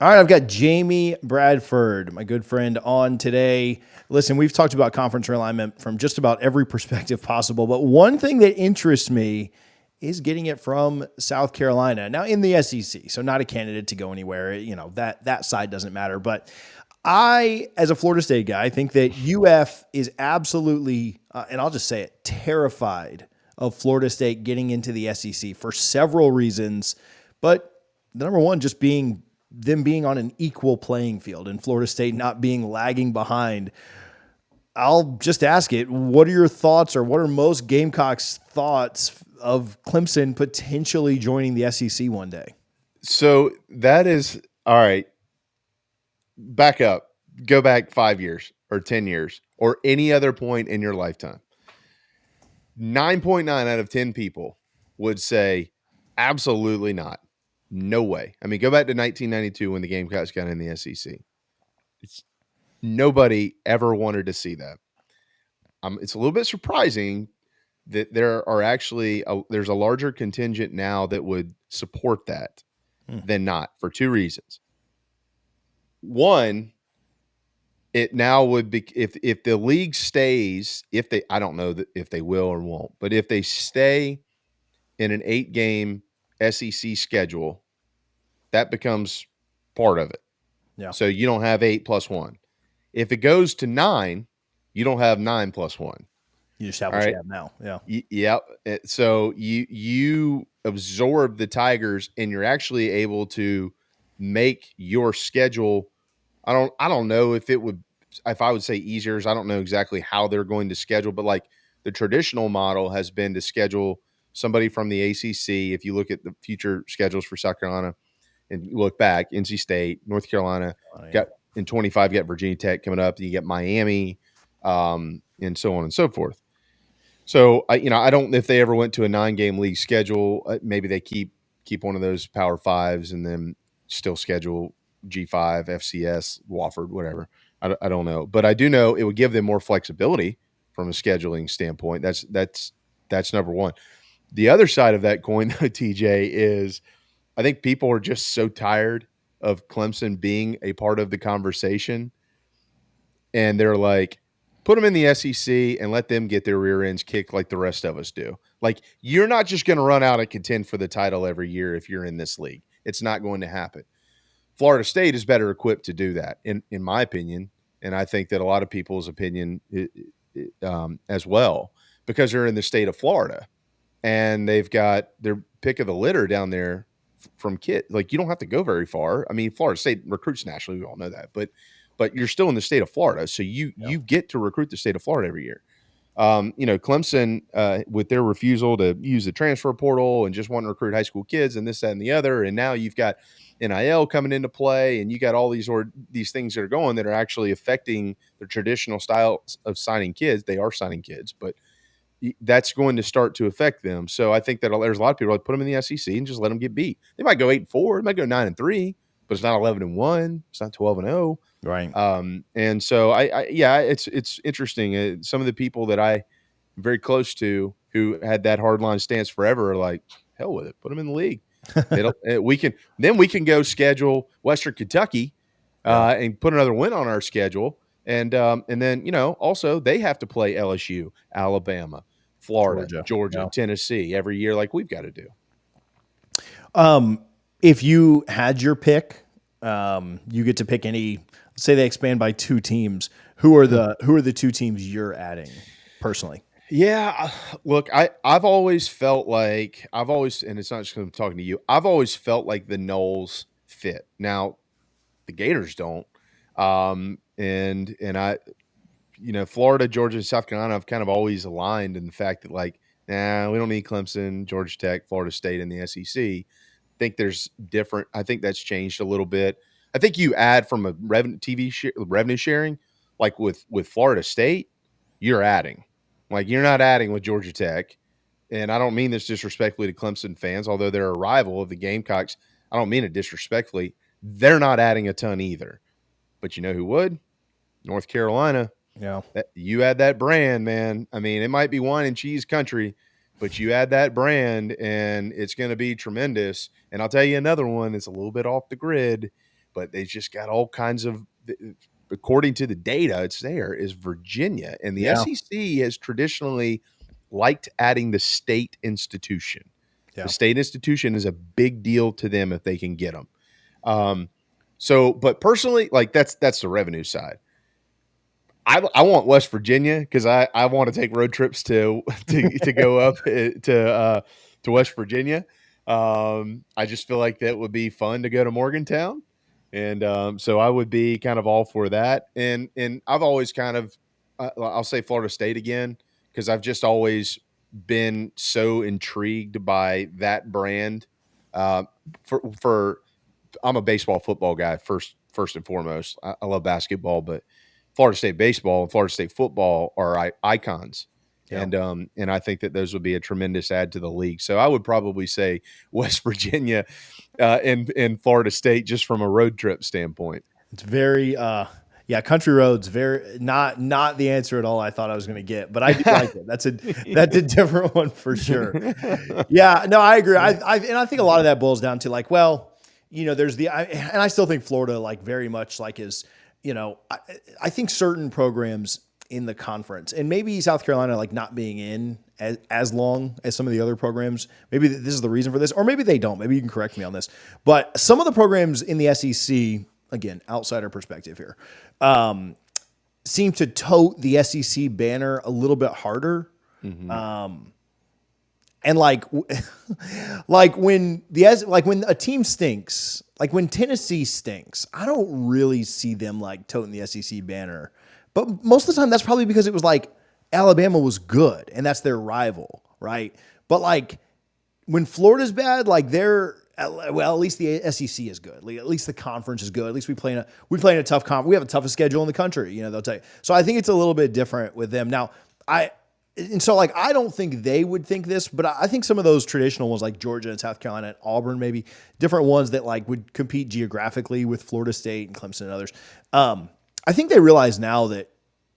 All right, I've got Jamie Bradford, my good friend, on today. Listen, we've talked about conference realignment from just about every perspective possible, but one thing that interests me is getting it from South Carolina. Now in the SEC, so not a candidate to go anywhere. You know, that side doesn't matter, but I, as a Florida State guy, think that UF is absolutely, and I'll just say it, terrified of Florida State getting into the SEC for several reasons. But the number one, just being them being on an equal playing field and Florida State not being lagging behind. I'll just ask it. What are your thoughts, or what are most Gamecocks' thoughts of Clemson potentially joining the SEC one day? So that is all right. Back up, go back 5 years or 10 years or any other point in your lifetime. 9.9 out of 10 people would say, absolutely not. No way. I mean, go back to 1992 when the Gamecocks got in the SEC. It's, nobody ever wanted to see that. It's a little bit surprising that there are actually there's a larger contingent now that would support that than not, for two reasons. One, it now would be, if the league stays, if they, I don't know that if they will or won't, but if they stay in an 8-game SEC schedule, that becomes part of it. Yeah. So you don't have 8+1. If it goes to 9, you don't have 9+1. You just have All what you right. have now. Yeah. Yeah. So you absorb the Tigers, and you're actually able to make your schedule. I don't know if it would, if I would say easier. I don't know exactly how they're going to schedule, but like the traditional model has been to schedule somebody from the ACC. If you look at the future schedules for South Carolina and you look back, NC State, North Carolina, Oh, yeah. got in 25, you got Virginia Tech coming up. You get Miami, and so on and so forth. So I don't if they ever went to a 9-game league schedule, maybe they keep one of those Power Fives and then still schedule G5, FCS, Wofford, whatever. I don't know, but I do know it would give them more flexibility from a scheduling standpoint. That's number one. The other side of that coin, though, TJ, is I think people are just so tired of Clemson being a part of the conversation, and they're like, put them in the SEC and let them get their rear ends kicked like the rest of us do. Like, you're not just going to run out and contend for the title every year if you're in this league. It's not going to happen. Florida State is better equipped to do that, in my opinion, and I think that a lot of people's opinion as well, because they're in the state of Florida and they've got their pick of the litter down there from kid. Like, you don't have to go very far. I mean, Florida State recruits nationally, we all know that, but you're still in the state of Florida, so Yeah. you get to recruit the state of Florida every year. Clemson, with their refusal to use the transfer portal and just want to recruit high school kids and this, that, and the other, and now you've got NIL coming into play, and you got all these things that are going that are actually affecting the traditional style of signing kids. They are signing kids, but that's going to start to affect them. So I think that there's a lot of people like put them in the SEC and just let them get beat. They might go 8-4, they might go 9-3, but it's not 11-1, it's not 12-0. Right. And so yeah, it's interesting. Some of the people that I'm very close to who had that hardline stance forever are like, hell with it, put them in the league. They don't. We can go schedule Western Kentucky, Yeah. and put another win on our schedule, and then also they have to play LSU, Alabama, Florida, Georgia. Georgia, Yeah. Tennessee every year, like we've got to do. If you had your pick, you get to pick any. Let's say they expand by two teams. Who are the two teams you're adding personally? Yeah, look, I've always felt like and it's not just because I'm talking to you. I've always felt like the Knowles fit. Now the Gators don't, and I, Florida, Georgia, and South Carolina have kind of always aligned in the fact that, like, nah, we don't need Clemson, Georgia Tech, Florida State in the SEC. Think there's different. I think that's changed a little bit. I think you add from a revenue sharing, like with Florida State, you're adding. Like, you're not adding with Georgia Tech, and I don't mean this disrespectfully to Clemson fans, although they're a rival of the Gamecocks. I don't mean it disrespectfully. They're not adding a ton either. But you know who would? North Carolina. Yeah. You add that brand, man. I mean, it might be wine and cheese country, but you add that brand and it's going to be tremendous. And I'll tell you another one that's a little bit off the grid, but they just got all kinds of. According to the data, it's there is Virginia, and the Yeah. SEC has traditionally liked adding the state institution. The Yeah. state institution is a big deal to them if they can get them. So, but personally, like that's the revenue side. I want West Virginia because I want to take road trips to go up to West Virginia. I just feel like that would be fun to go to Morgantown, and so I would be kind of all for that. And I've always kind of I'll say Florida State again because I've just always been so intrigued by that brand. Uh, for I'm a baseball football guy first and foremost. I love basketball, but Florida State baseball and Florida State football are icons. Yeah. And I think that those would be a tremendous add to the league. So I would probably say West Virginia and Florida State just from a road trip standpoint. It's very yeah, country roads, very not the answer at all I thought I was going to get, but I do like it. That's a different one for sure. Yeah, no, I agree. And I think a lot of that boils down to like, well, there's and I still think Florida like very much like is, I think certain programs in the conference and maybe South Carolina like not being in as long as some of the other programs. Maybe this is the reason for this, or maybe they don't. Maybe you can correct me on this. But some of the programs in the SEC, again, outsider perspective here, seem to tote the SEC banner a little bit harder. Mm-hmm. And like when when a team stinks, like when Tennessee stinks, I don't really see them like toting the SEC banner. But most of the time, that's probably because it was like Alabama was good and that's their rival, right? But like when Florida's bad, like at least the SEC is good. At least the conference is good. At least we play in a tough conference. We have the toughest schedule in the country. They'll tell you. So I think it's a little bit different with them now. I don't think they would think this, but I think some of those traditional ones like Georgia and South Carolina and Auburn, maybe different ones that like would compete geographically with Florida State and Clemson and others. I think they realize now that,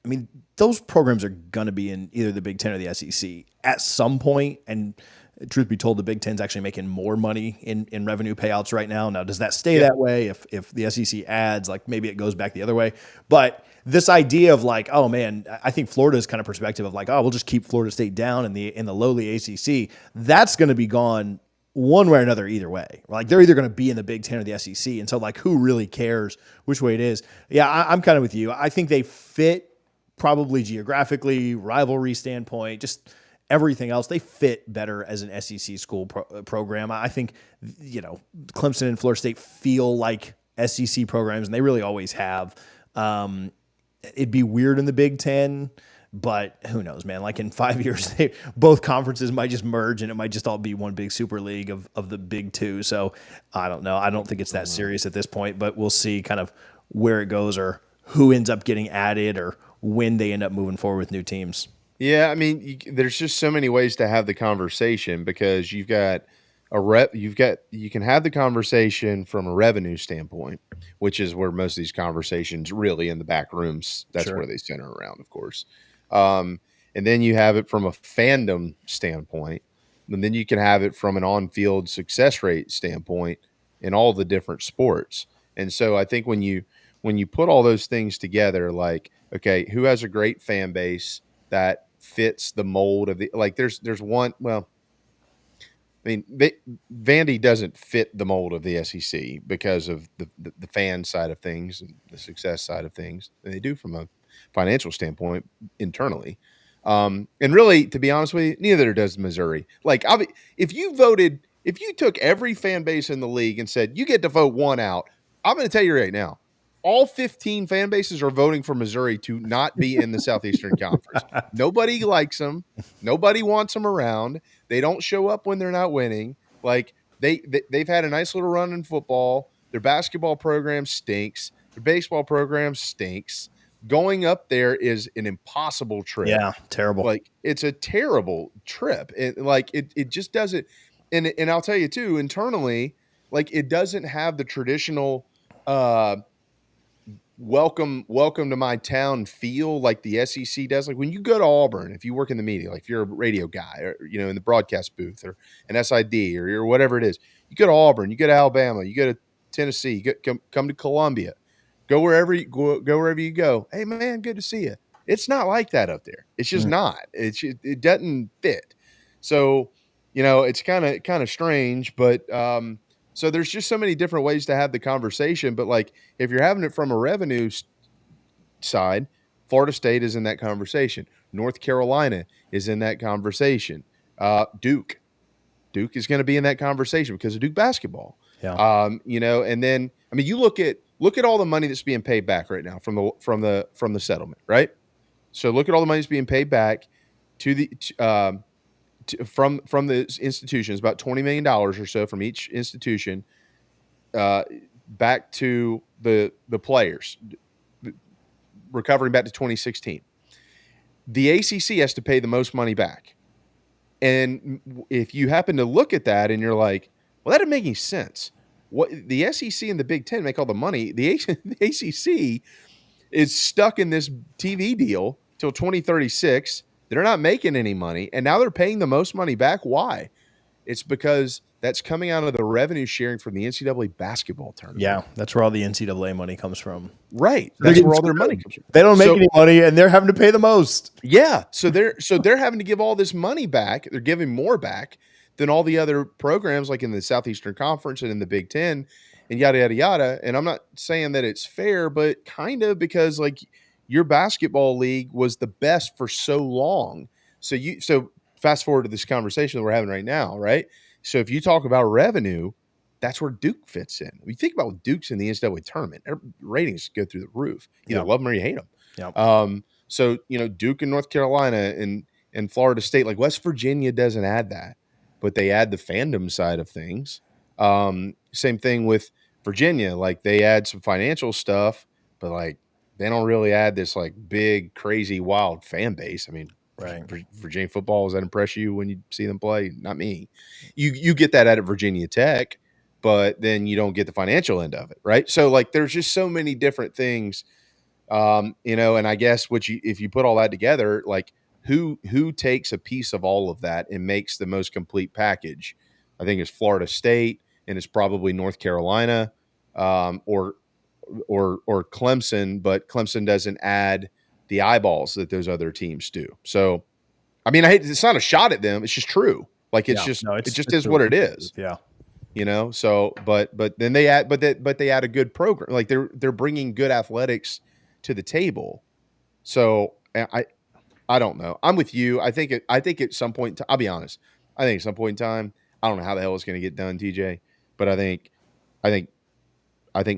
I mean, those programs are going to be in either the Big 10 or the SEC at some point. And truth be told, the Big 10 is actually making more money in revenue payouts right now. Now, does that stay that way? If the SEC adds, like maybe it goes back the other way. But this idea of like, oh man, I think Florida's kind of perspective of like, oh, we'll just keep Florida State down in the lowly ACC. That's going to be gone one way or another either way. Like they're either going to be in the Big 10 or the SEC. And so like, who really cares which way it is? Yeah, I'm kind of with you. I think they fit probably geographically, rivalry standpoint, just everything else. They fit better as an SEC school program. I think, Clemson and Florida State feel like SEC programs, and they really always have. It'd be weird in the Big 10, but who knows, man? Like in 5 years, both conferences might just merge and it might just all be one big super league of the Big Two. So I don't know. I don't think it's that serious at this point, but we'll see kind of where it goes or who ends up getting added or when they end up moving forward with new teams. Yeah, I mean, there's just so many ways to have the conversation because you've got you can have the conversation from a revenue standpoint, which is where most of these conversations really in the back rooms, that's Sure. where they center around, of course. And then you have it from a fandom standpoint, and then you can have it from an on-field success rate standpoint in all the different sports. And so I think when you put all those things together, like, okay, who has a great fan base that fits the mold of the like there's one well I mean Vandy doesn't fit the mold of the SEC because of the fan side of things and the success side of things, and they do from a financial standpoint internally. And really, to be honest with you, neither does Missouri. Like, if if you took every fan base in the league and said you get to vote one out, I'm going to tell you right now, all 15 fan bases are voting for Missouri to not be in the Southeastern Conference. Nobody likes them. Nobody wants them around. They don't show up when they're not winning. Like they've had a nice little run in football. Their basketball program stinks. Their baseball program stinks. Going up there is an impossible trip. Yeah, terrible. Like it's a terrible trip. It just doesn't. And I'll tell you too, internally, like it doesn't have the traditional welcome to my town feel like the SEC does. Like when you go to Auburn, if you work in the media, like if you're a radio guy or in the broadcast booth or an SID or whatever it is, you go to Auburn, you go to Alabama, you go to Tennessee, come to Columbia, go wherever you go. Hey man, good to see you. It's not like that up there. It's just not. It doesn't fit. So, it's kind of strange, but so there's just so many different ways to have the conversation. But like, if you're having it from a revenue side, Florida State is in that conversation. North Carolina is in that conversation. Duke is going to be in that conversation because of Duke basketball. Yeah. And then you look at all the money that's being paid back right now from the settlement, right? So look at all the money that's being paid back to the from the institutions, about $20 million or so from each institution, back to the players, recovering back to 2016. The ACC has to pay the most money back. And if you happen to look at that and you're like, well, that doesn't make any sense. What the SEC and the Big 10 make all the money. The ACC is stuck in this TV deal till 2036. They're not making any money, and now they're paying the most money back. Why? It's because that's coming out of the revenue sharing from the NCAA basketball tournament. Yeah, that's where all the NCAA money comes from. Right. That's where all their money comes from. They don't make any money, and they're having to pay the most. Yeah. So they're having to give all this money back. They're giving more back than all the other programs, like in the Southeastern Conference and in the Big 10 and yada, yada, yada. And I'm not saying that it's fair, but kind of, because like your basketball league was the best for so long. So fast forward to this conversation that we're having right now, right? So if you talk about revenue, that's where Duke fits in. When you think about Duke's in the NCAA tournament, their ratings go through the roof. You either love them or you hate them. Yep. So, Duke and North Carolina and Florida State, like West Virginia doesn't add that, but they add the fandom side of things. Same thing with Virginia. Like, they add some financial stuff, but like they don't really add this like big, crazy, wild fan base. I mean, right. Virginia football, does that impress you when you see them play? Not me. You get that out of Virginia Tech, but then you don't get the financial end of it, right? So like, there's just so many different things. And I guess if you put all that together, like who takes a piece of all of that and makes the most complete package? I think it's Florida State, and it's probably North Carolina, or Clemson, but Clemson doesn't add the eyeballs that those other teams do. So, I mean, it's not a shot at them. It's just true. Like, it just is what it is. Yeah. So, but then they add a good program. Like, they're bringing good athletics to the table. So I don't know. I'm with you. I think at some point, I'll be honest. I think at some point in time, I don't know how the hell it's going to get done, TJ, but I think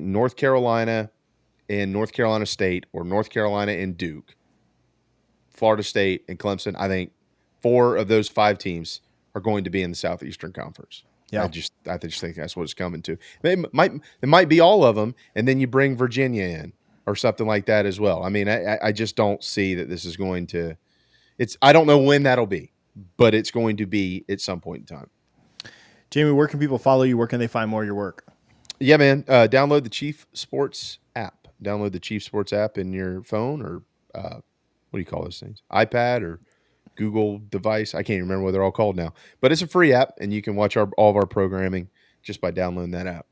North Carolina and North Carolina State, or North Carolina and Duke, Florida State and Clemson, I think 4 of those 5 teams are going to be in the Southeastern Conference. Yeah. I just think that's what it's coming to. It might be all of them, and then you bring Virginia in or something like that as well. I mean, I just don't see that this is going to – I don't know when that'll be, but it's going to be at some point in time. Jamie, where can people follow you? Where can they find more of your work? Yeah, man. Download the Chief Sports app. Download the Chief Sports app in your phone, or what do you call those things? iPad or Google device. I can't even remember what they're all called now. But it's a free app, and you can watch all of our programming just by downloading that app.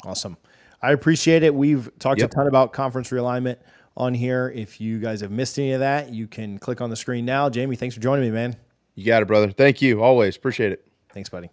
Awesome. I appreciate it. We've talked a ton about conference realignment on here. If you guys have missed any of that, you can click on the screen now. Jamie, thanks for joining me, man. You got it, brother. Thank you. Always. Appreciate it. Thanks, buddy.